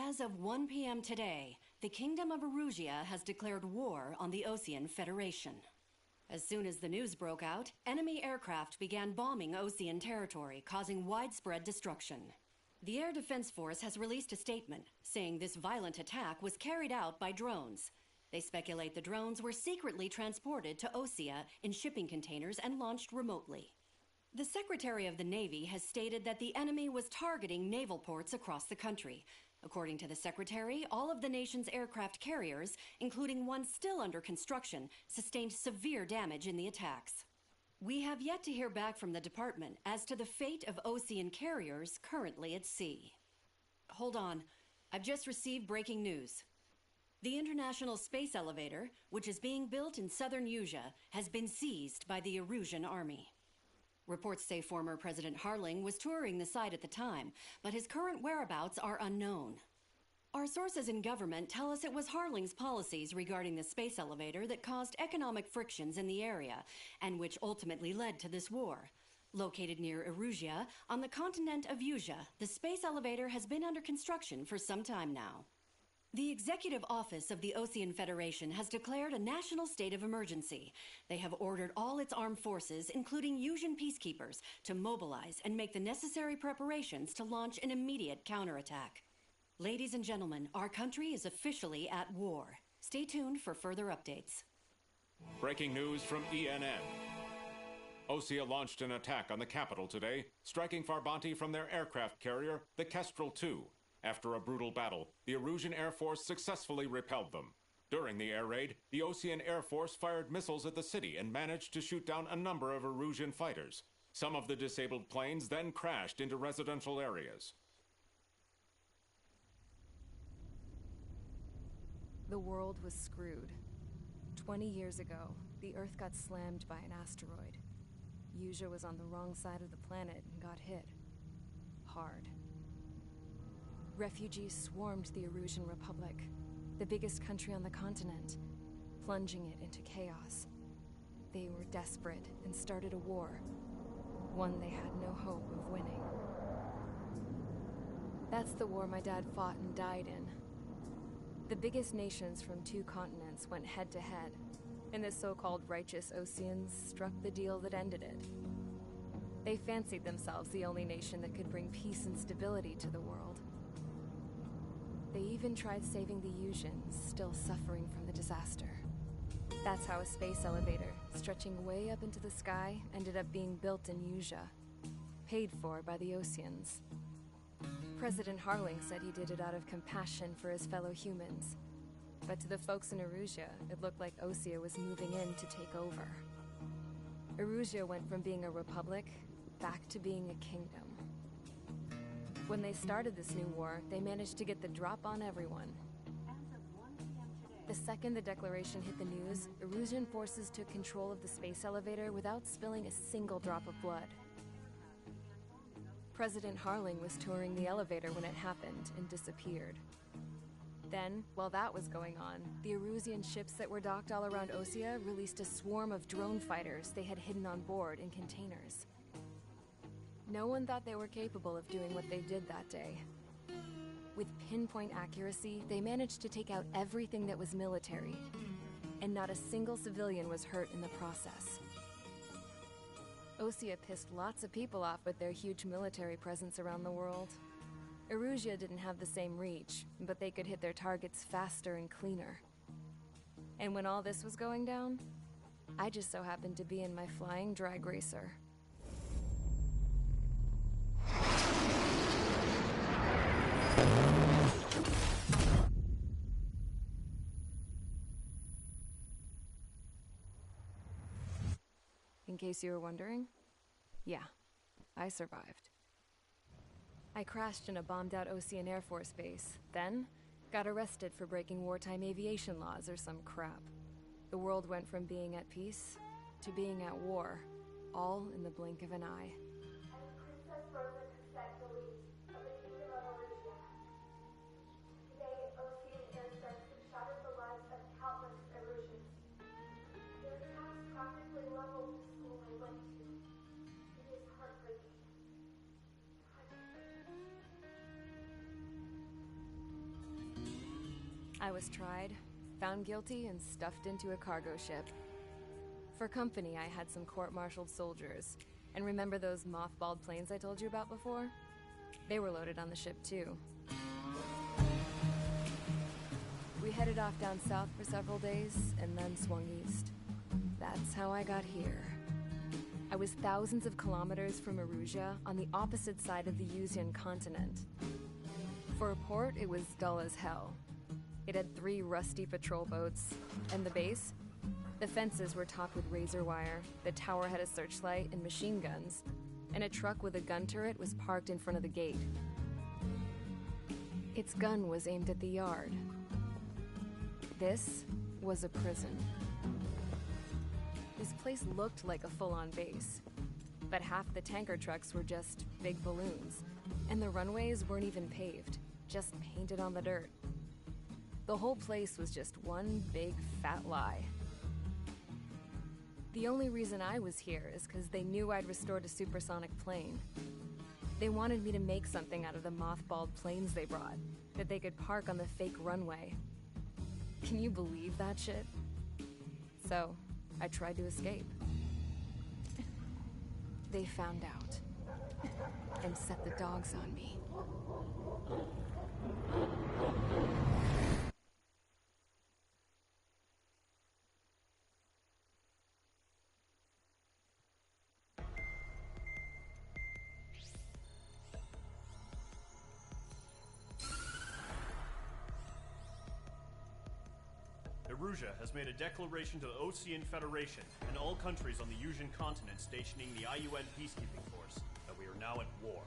As of 1 p.m. today, the Kingdom of Erusia has declared war on the Osean Federation. As soon as the news broke out, enemy aircraft began bombing Osean territory, causing widespread destruction. The Air Defense Force has released a statement saying this violent attack was carried out by drones. They speculate the drones were secretly transported to Osea in shipping containers and launched remotely. The Secretary of the Navy has stated that the enemy was targeting naval ports across the country. According to the Secretary, all of the nation's aircraft carriers, including one still under construction, sustained severe damage in the attacks. We have yet to hear back from the department as to the fate of Osean carriers currently at sea. Hold on. I've just received breaking news. The International Space Elevator, which is being built in southern Usea, has been seized by the Erusian army. Reports say former President Harling was touring the site at the time, but his current whereabouts are unknown. Our sources in government tell us it was Harling's policies regarding the space elevator that caused economic frictions in the area, and which ultimately led to this war. Located near Erusia, on the continent of Usea, the space elevator has been under construction for some time now. The Executive Office of the Osean Federation has declared a national state of emergency. They have ordered all its armed forces, including Usean peacekeepers, to mobilize and make the necessary preparations to launch an immediate counterattack. Ladies and gentlemen, our country is officially at war. Stay tuned for further updates. Breaking news from ENN. Osea launched an attack on the capital today, striking Farbanti from their aircraft carrier, the Kestrel II. After a brutal battle, the Erusian Air Force successfully repelled them. During the air raid, the Osean Air Force fired missiles at the city and managed to shoot down a number of Erusian fighters. Some of the disabled planes then crashed into residential areas. The world was screwed. 20 years ago, the Earth got slammed by an asteroid. Usea was on the wrong side of the planet and got hit. Hard. Refugees swarmed the Erusian Republic, the biggest country on the continent, plunging it into chaos. They were desperate and started a war, one they had no hope of winning. That's the war my dad fought and died in. The biggest nations from 2 continents went head-to-head, and the so-called righteous Oseans struck the deal that ended it. They fancied themselves the only nation that could bring peace and stability to the world. They even tried saving the Useans, still suffering from the disaster. That's how a space elevator, stretching way up into the sky, ended up being built in Usea, paid for by the Oseans. President Harling said he did it out of compassion for his fellow humans. But to the folks in Erusia, it looked like Osea was moving in to take over. Erusia went from being a republic back to being a kingdom. When they started this new war, they managed to get the drop on everyone. The second the declaration hit the news, Erusian forces took control of the space elevator without spilling a single drop of blood. President Harling was touring the elevator when it happened and disappeared. Then, while that was going on, the Erusian ships that were docked all around Osea released a swarm of drone fighters they had hidden on board in containers. No one thought they were capable of doing what they did that day. With pinpoint accuracy, they managed to take out everything that was military, and not a single civilian was hurt in the process. Osea pissed lots of people off with their huge military presence around the world. Erusia didn't have the same reach, but they could hit their targets faster and cleaner. And when all this was going down, I just so happened to be in my flying drag racer. In case you were wondering, yeah, I survived. I crashed in a bombed-out Osean Air Force base, then got arrested for breaking wartime aviation laws or some crap. The world went from being at peace to being at war, all in the blink of an eye. I was tried, found guilty, and stuffed into a cargo ship. For company, I had some court-martialed soldiers. And remember those mothballed planes I told you about before? They were loaded on the ship, too. We headed off down south for several days, and then swung east. That's how I got here. I was thousands of kilometers from Erusia, on the opposite side of the Yuzian continent. For a port, it was dull as hell. It had 3 rusty patrol boats, and the base? The fences were topped with razor wire, the tower had a searchlight and machine guns, and a truck with a gun turret was parked in front of the gate. Its gun was aimed at the yard. This was a prison. This place looked like a full-on base, but half the tanker trucks were just big balloons, and the runways weren't even paved, just painted on the dirt. The whole place was just one big fat lie. The only reason I was here is because they knew I'd restored a supersonic plane. They wanted me to make something out of the mothballed planes they brought, that they could park on the fake runway. Can you believe that shit? So, I tried to escape. They found out, and set the dogs on me. Erusia has made a declaration to the Ocean Federation and all countries on the Yuzian continent stationing the IUN peacekeeping force that we are now at war.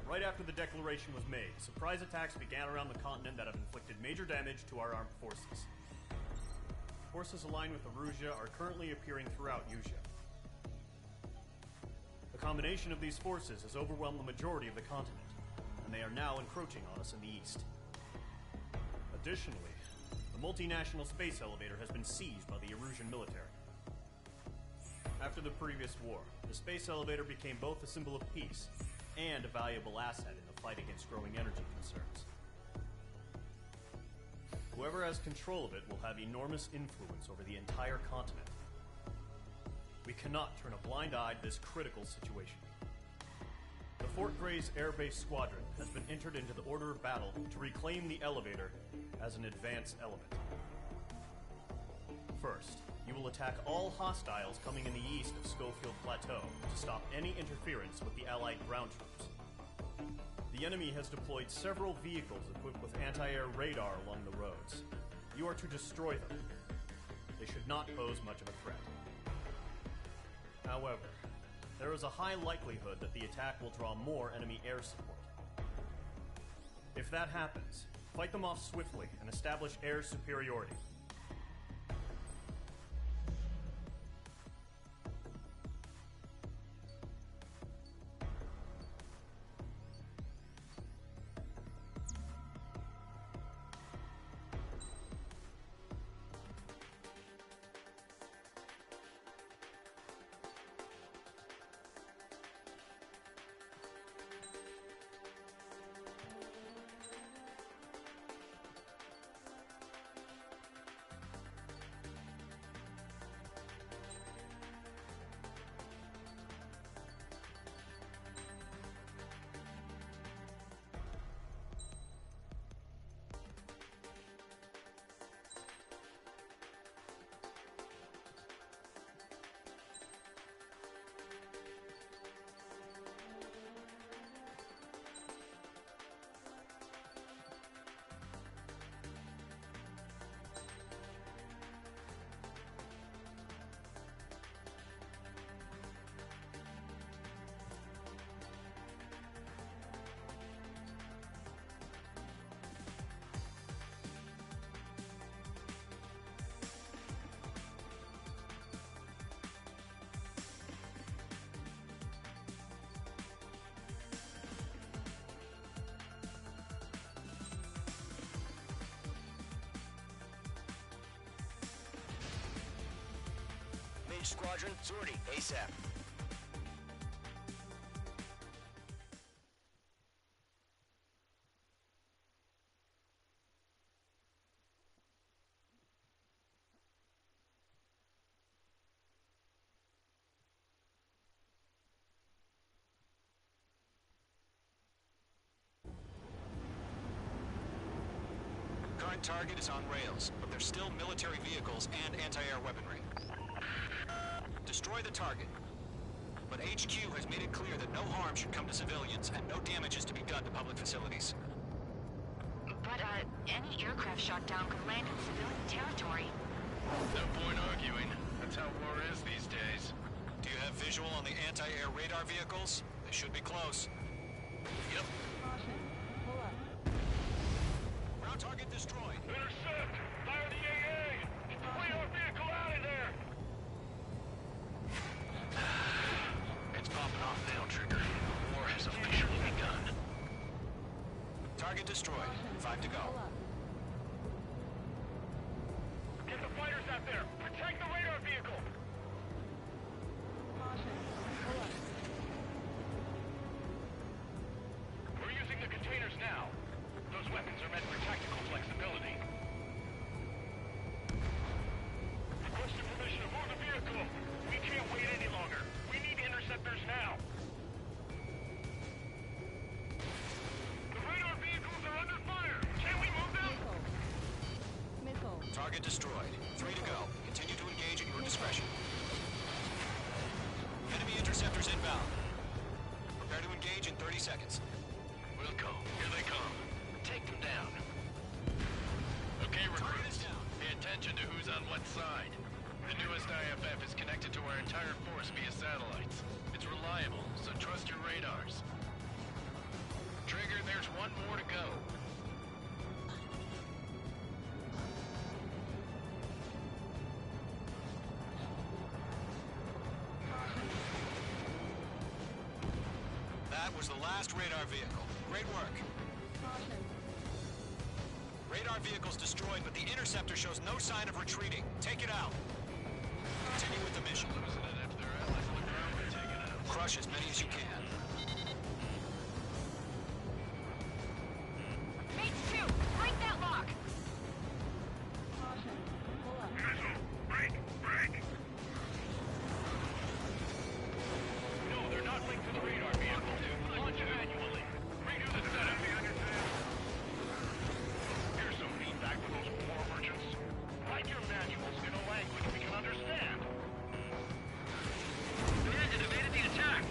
Right after the declaration was made, surprise attacks began around the continent that have inflicted major damage to our armed forces. Forces aligned with Erusia are currently appearing throughout Yusia. The combination of these forces has overwhelmed the majority of the continent, and they are now encroaching on us in the east. Additionally, the multinational space elevator has been seized by the Erusian military. After the previous war, the space elevator became both a symbol of peace and a valuable asset in the fight against growing energy concerns. Whoever has control of it will have enormous influence over the entire continent. We cannot turn a blind eye to this critical situation. The Fort Gray's Air Base Squadron has been entered into the order of battle to reclaim the elevator as an advance element. First, you will attack all hostiles coming in the east of Schofield Plateau to stop any interference with the Allied ground troops. The enemy has deployed several vehicles equipped with anti-air radar along the roads. You are to destroy them. They should not pose much of a threat. However, there is a high likelihood that the attack will draw more enemy air support. If that happens, fight them off swiftly and establish air superiority. Squadron, sortie, ASAP. target is on rails, but there's still military vehicles and anti-air weaponry. Destroy the target. But HQ has made it clear that no harm should come to civilians and no damage is to be done to public facilities. But, any aircraft shot down could land in civilian territory. No point arguing. That's how war is these days. Do you have visual on the anti-air radar vehicles? They should be close. Yep. Ground target destroyed. Intercept! Fire the AA! Get the radar vehicle out of there! It's popping off now, Trigger. War has officially begun. Target destroyed. 5 to go. Get the fighters out there! Protect the radar vehicle! We're using the containers now. Those weapons are meant for tactical flexibility. Requesting permission to move the vehicle. We can't wait any longer. We need interceptors now. The radar vehicles are under fire. Can we move them? Target destroyed. 3 to go. Continue to engage at your discretion. Enemy interceptors inbound. Prepare to engage in 30 seconds. Wilco, here they come. Take them down. Okay, recruits. Pay attention to who's on what side. The newest IFF is connected to our entire force via satellites. It's reliable, so trust your radars. Trigger, there's one more to go. That was the last radar vehicle. Great work. Radar vehicle's destroyed, but the interceptor shows no sign of retreating. Take it out. Continue with the mission. Losing it after their allies on the ground were taken out. Crush as many as you can. Mates 2, break that lock! No, they're not linked to the radar vehicle. Launch manually. Redo the setup. Here's some feedback for those war merchants. Write your manuals in a language we can understand. The engine evaded the attack.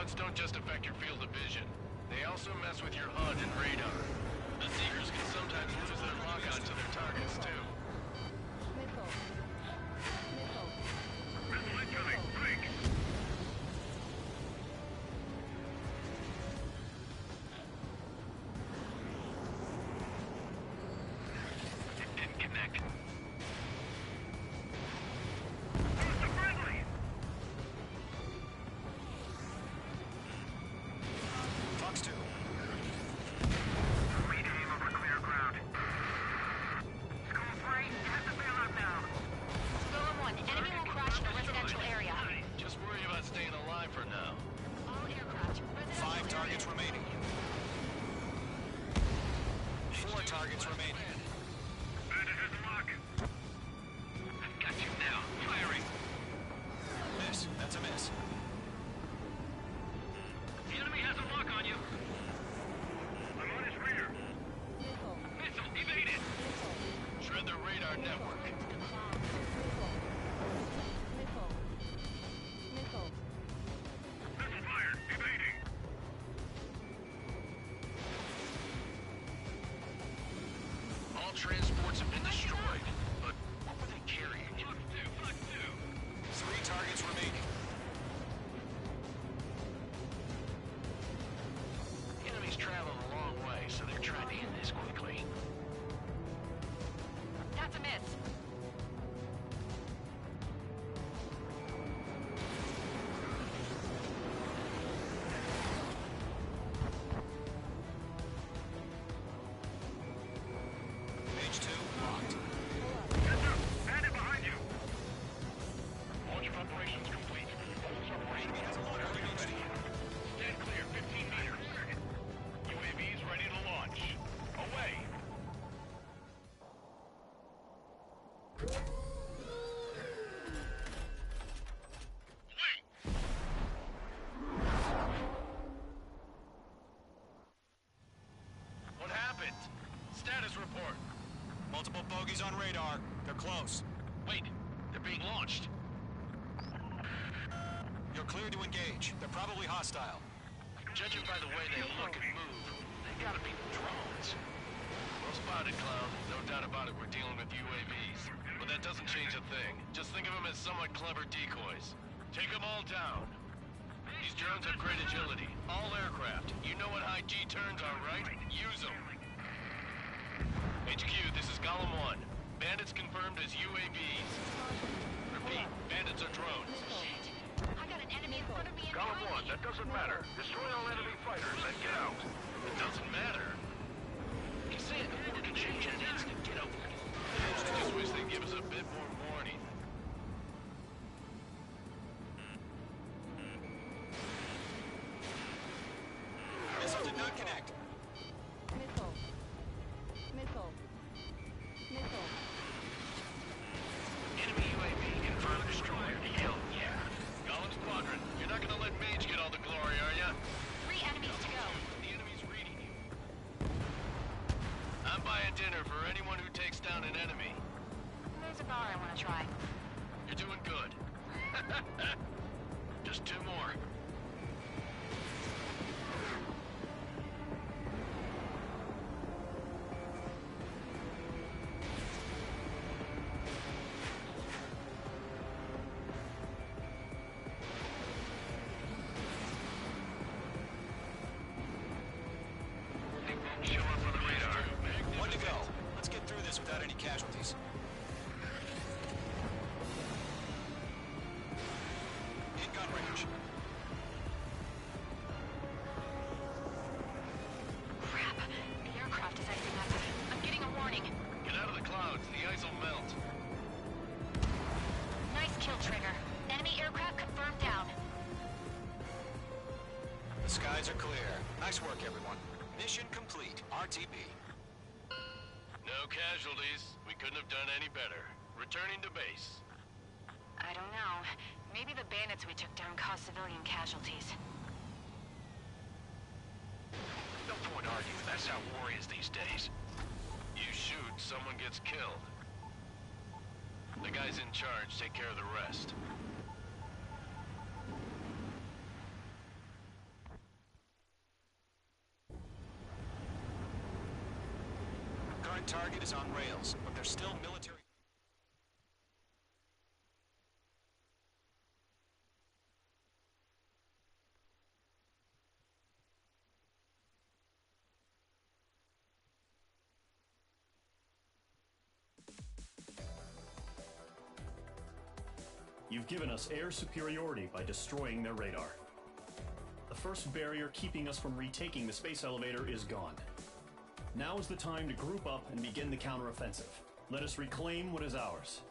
Bots don't just affect your field of vision. They also mess with your HUD and radar. The Seekers can sometimes lose their lock-on to their targets, too. Missile. Missile. Missile incoming! Break! It didn't connect. Who's the friendly? Fox 2. Aim over clear ground. School 3, you have to bail out now. Golem 1, enemy will crash in a residential area. Just worry about staying alive for now. All aircraft, residential 5 targets area. remaining. 4 targets remaining. Bandit has a lock. I've got you now. Firing. Miss. That's a miss. The enemy has a lock on you. I'm on his rear. Missile. Missile evaded. Missile. Shred the radar network. Missile. Missile. Missile. Missile fired. Evading. All transports have been destroyed. But what were they carrying? Fox 2. 3 targets remaining. The enemy's traveled a long way, so they're trying to end this quickly. That's a miss. Page 2 locked. Heads up! Bandit behind you! Launch preparations complete. Bolts operations ready. Stand clear, 15 meters. UAVs ready to launch. Away! Wait! What happened? Status report. Multiple bogeys on radar. They're close. Wait, they're being launched. You're cleared to engage. They're probably hostile. Judging by the way they look and move, they gotta be drones. Well spotted, Clown. No doubt about it, we're dealing with UAVs. But that doesn't change a thing. Just think of them as somewhat clever decoys. Take them all down. These drones have great agility. All aircraft. You know what high G turns are, right? Use them. HQ, this is Golem 1. Bandits confirmed as UAVs. Repeat, bandits are drones. Shit. I got an enemy in front of me and Golem behind 1, me. that doesn't matter. Destroy all enemy fighters and get out. It doesn't matter. You say it before we change an instant. Get over it. I just wish they'd give us a bit more warning. Missile did not connect. Missile. Missile. Missile. Enemy UAV confirmed destroyed. Hell yeah. Golem Squadron, you're not gonna let Mage get all the glory, are ya? 3 enemies to go. The enemy's reading you. I'm buying dinner for anyone who takes down an enemy. There's a bar I want to try. You're doing good. Just 2 more. Show up on the radar. 1 to go. Let's get through this without any casualties. In gun range. Crap. The aircraft is icing up. I'm getting a warning. Get out of the clouds. The ice will melt. Nice kill, Trigger. Enemy aircraft confirmed down. The skies are clear. Nice work, everyone. Mission complete. RTB. No casualties. We couldn't have done any better. Returning to base. I don't know. Maybe the bandits we took down caused civilian casualties. No point arguing. That's how war is these days. You shoot, someone gets killed. The guys in charge take care of the rest. target is on rails, but there's still military... You've given us air superiority by destroying their radar. The first barrier keeping us from retaking the space elevator is gone. Now is the time to group up and begin the counteroffensive. Let us reclaim what is ours.